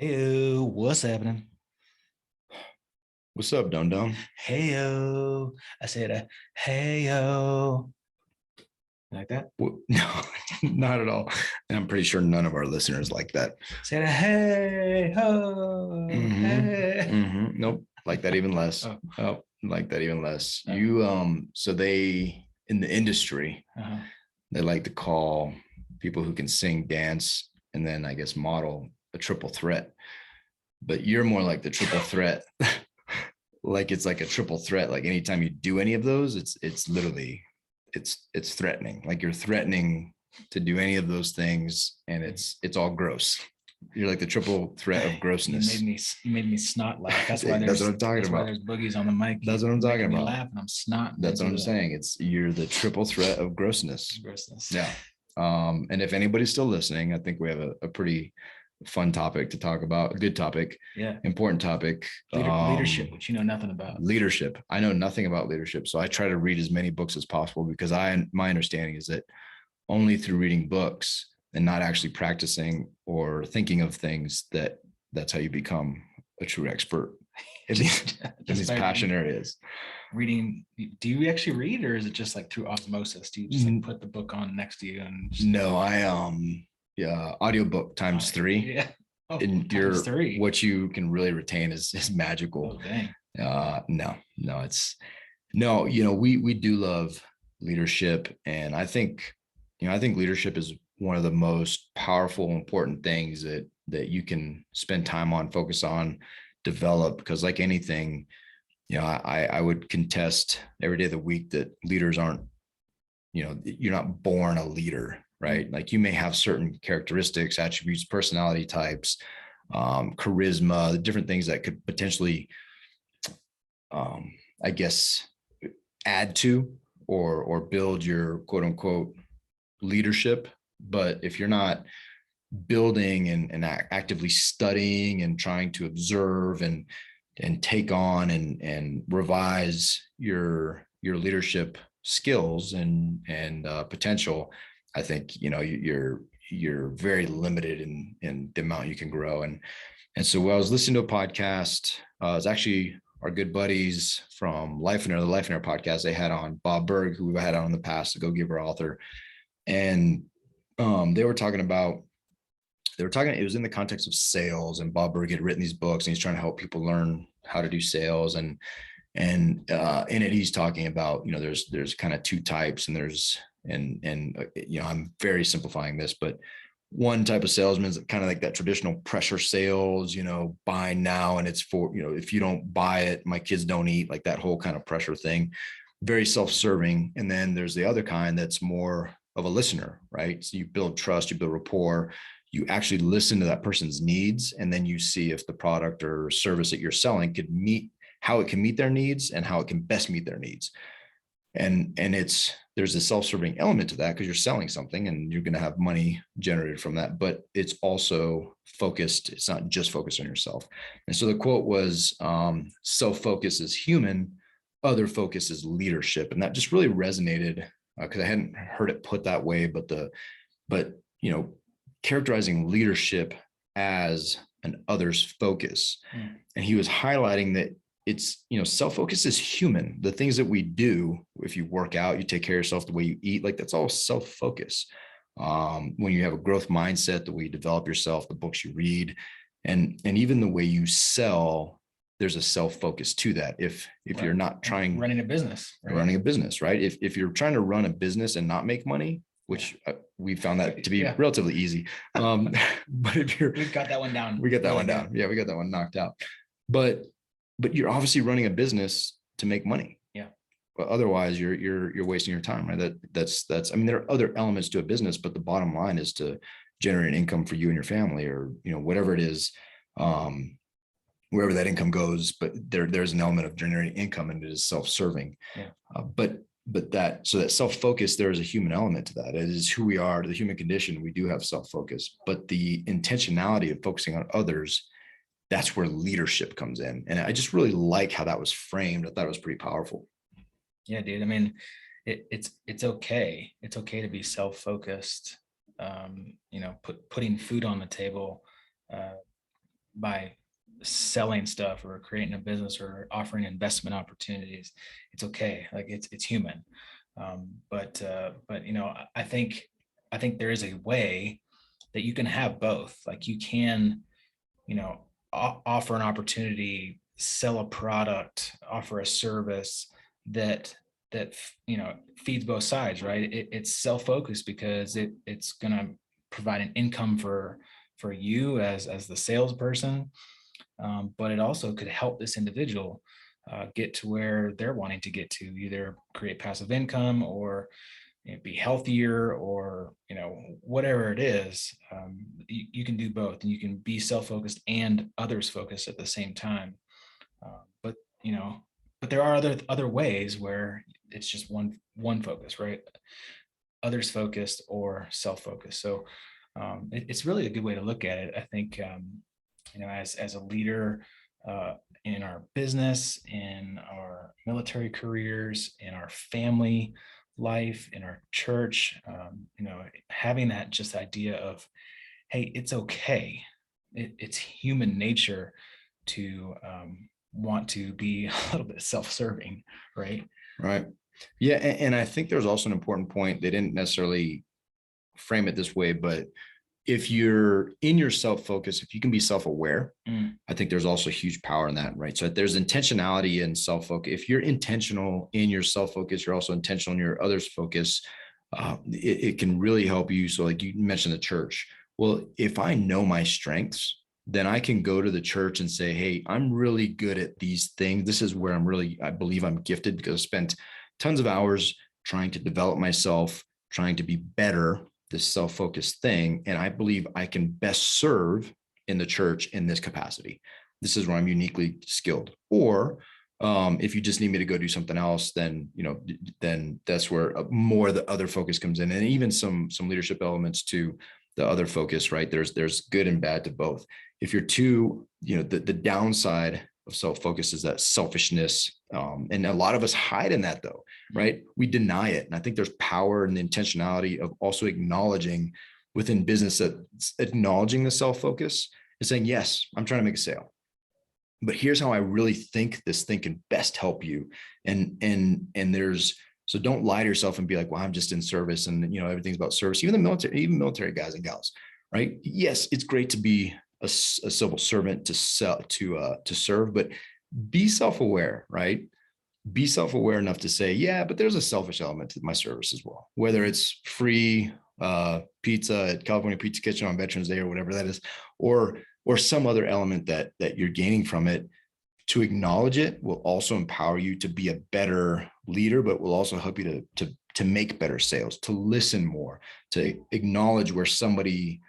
Hey, what's happening? What's up, Dum Dum? Hey, I said, hey, like that. No, not at all. And I'm pretty sure none of our listeners like that. Said, hey, ho, hey. Nope. Like that even less. Oh, Oh, like that even less. oh, So they in the industry, uh-huh. they like to call people who can sing, dance, and then I guess model a triple threat. But you're more like the triple threat. Like it's like a triple threat. Like anytime you do any of those, it's literally it's threatening. Like you're threatening to do any of those things, and it's all gross. You're like the triple threat of You made grossness. me, you made me snot laugh. That's why That's what I'm talking about. there's boogies on the mic. That's what You're I'm talking making me about. laugh, and I'm snotting That's what into I'm the saying. It's you're the triple threat of grossness. grossness. Yeah. And if anybody's still listening, I think we have a pretty fun topic to talk about, a good topic, Yeah, important topic. leadership, which you know nothing about. Leadership. I know nothing about leadership, so I try to read as many books as possible because my understanding is that only through reading books and not actually practicing or thinking of things that's how you become a true expert in these passion areas. Reading. Do you actually read, or is it just like through osmosis? Do you just like put the book on next to you and just... No, yeah, audiobook times three. Yeah. Oh, And times three. what you can really retain is magical. Oh, dang. No, it's no, we do love leadership. And I think leadership is one of the most powerful, important things that you can spend time on, focus on, develop. Because like anything, I would contest every day of the week that leaders aren't, you're not born a leader, right? Like you may have certain characteristics, attributes, personality types, charisma, different things that could potentially, I guess, add to or build your quote unquote leadership. But if you're not building and actively studying and trying to observe and take on and revise your leadership skills and potential, I think you're very limited in the amount you can grow. And so when I was listening to a podcast, it's actually our good buddies from the Life and Air podcast. They had on Bob Berg, who we've had on in the past, the Go Giver author, and they were talking about. It was in the context of sales, and Bob Berg had written these books, and he's trying to help people learn how to do sales. And in it, he's talking about there's kind of two types, and I'm very simplifying this, but one type of salesman is kind of like that traditional pressure sales, buy now and it's for, if you don't buy it, my kids don't eat, like that whole kind of pressure thing, very self-serving. And then there's the other kind that's more of a listener, right? So you build trust, you build rapport, you actually listen to that person's needs, and then you see if the product or service that you're selling could meet how it can meet their needs and how it can best meet their needs. And there's a self-serving element to that because you're selling something and you're going to have money generated from that, but it's also focused. It's not just focused on yourself. And so the quote was, self-focus is human, other focus is leadership. And that just really resonated because I hadn't heard it put that way, but characterizing leadership as an others focus. And he was highlighting that it's, self-focus is human. The things that we do, if you work out, you take care of yourself, the way you eat, like that's all self-focus. When you have a growth mindset, the way you develop yourself, the books you read, and even the way you sell, there's a self-focus to that. If right. You're not trying running a business, right? If you're trying to run a business and not make money, which we found that to be relatively easy. But if we've got that one down. We got that one down. Yeah, we got that one knocked out. But you're obviously running a business to make money. Yeah. But otherwise you're wasting your time, right? That's I mean, there are other elements to a business, but the bottom line is to generate income for you and your family, or whatever it is, wherever that income goes. But there's an element of generating income, and it is self-serving. Yeah. But that self-focus, there is a human element to that. It is who we are, the human condition. We do have self-focus, but the intentionality of focusing on others, that's where leadership comes in. And I just really like how that was framed. I thought it was pretty powerful. Yeah, dude. I mean, it's okay. It's okay to be self-focused. Putting food on the table, by selling stuff or creating a business or offering investment opportunities. It's okay. Like it's human. But you know, I think there is a way that you can have both. Like you can, you know, offer an opportunity, sell a product, offer a service that you know feeds both sides, right? It's self-focused because it's going to provide an income for you as the salesperson, but it also could help this individual get to where they're wanting to get to, either create passive income or be healthier, or you know whatever it is. You can do both, and you can be self-focused and others focused at the same time. But you know, but there are other ways where it's just one focus, right? Others focused or self-focused. So it's really a good way to look at it, I think. You know, as a leader, in our business, in our military careers, in our family life, in our church, you know, having that just idea of, hey, it's okay. It's human nature to want to be a little bit self-serving, right? Right. Yeah. And I think there's also an important point. They didn't necessarily frame it this way, but if you're in your self-focus, if you can be self-aware, I think there's also huge power in that, right? So there's intentionality in self-focus. If you're intentional in your self-focus, you're also intentional in your others focus. It can really help you. So like you mentioned the church. Well, if I know my strengths, then I can go to the church and say, hey, I'm really good at these things. This is where I believe I'm gifted, because I spent tons of hours trying to develop myself, trying to be better, this self-focused thing. And I believe I can best serve in the church in this capacity. This is where I'm uniquely skilled. Or if you just need me to go do something else, then, you know, then that's where more the other focus comes in. And even some leadership elements to the other focus, right? There's good and bad to both. If you're too, you know, the downside of self-focus is that selfishness. And a lot of us hide in that though, right? We deny it. And I think there's power in the intentionality of also acknowledging within business, that acknowledging the self-focus and saying, yes, I'm trying to make a sale, but here's how I really think this thing can best help you. And so don't lie to yourself and be like, well, I'm just in service and, you know, everything's about service. Even military guys and gals, right? Yes, it's great to be a civil servant to serve, but be self-aware, right? Be self-aware enough to say, yeah, but there's a selfish element to my service as well, whether it's free pizza at California Pizza Kitchen on Veterans Day or whatever that is, or some other element that you're gaining from it. To acknowledge it will also empower you to be a better leader, but will also help you to make better sales, to listen more, to acknowledge where somebody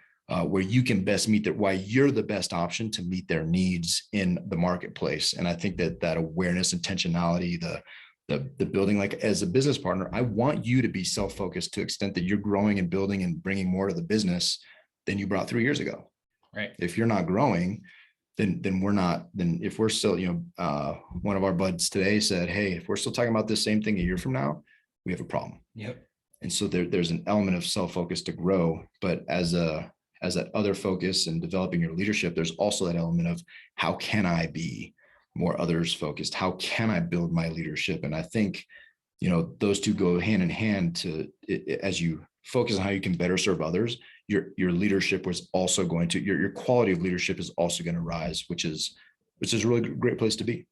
where you can best meet why you're the best option to meet their needs in the marketplace. And I think that awareness, intentionality, the building, like as a business partner, I want you to be self-focused to the extent that you're growing and building and bringing more to the business than you brought 3 years ago. Right. If you're not growing, then we're not, then if we're still, you know, one of our buds today said, hey, if we're still talking about this same thing a year from now, we have a problem. Yep. And so there's an element of self-focus to grow, but as that other focus and developing your leadership, there's also that element of how can I be more others focused? How can I build my leadership? And I think, you know, those two go hand in hand as you focus on how you can better serve others, your leadership was also going to, your quality of leadership is also going to rise, which is a really great place to be.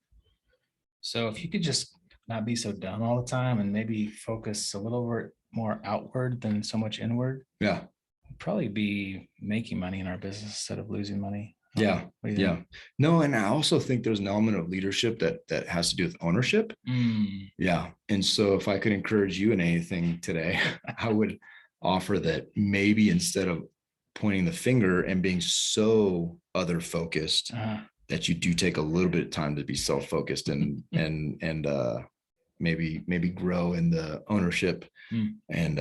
So if you could just not be so dumb all the time and maybe focus a little more outward than so much inward. Yeah. We'd probably be making money in our business instead of losing money. Yeah. Yeah. No. And I also think there's an element of leadership that has to do with ownership. Yeah. And so if I could encourage you in anything today, I would offer that maybe instead of pointing the finger and being so other focused, that you do take a little bit of time to be self-focused and maybe grow in the ownership and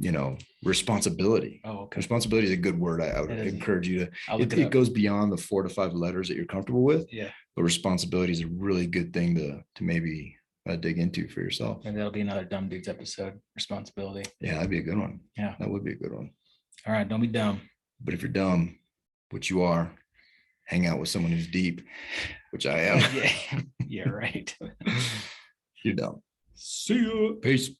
you know, responsibility. Oh, okay. Responsibility is a good word. I would encourage you to, it goes beyond the 4 to 5 letters that you're comfortable with. Yeah. But responsibility is a really good thing to maybe dig into for yourself. And that'll be another Dum Dudes episode, responsibility. Yeah, that'd be a good one. Yeah. That would be a good one. All right. Don't be dumb. But if you're dumb, which you are, hang out with someone who's deep, which I am. Yeah, yeah, right. You're dumb. See you. Peace.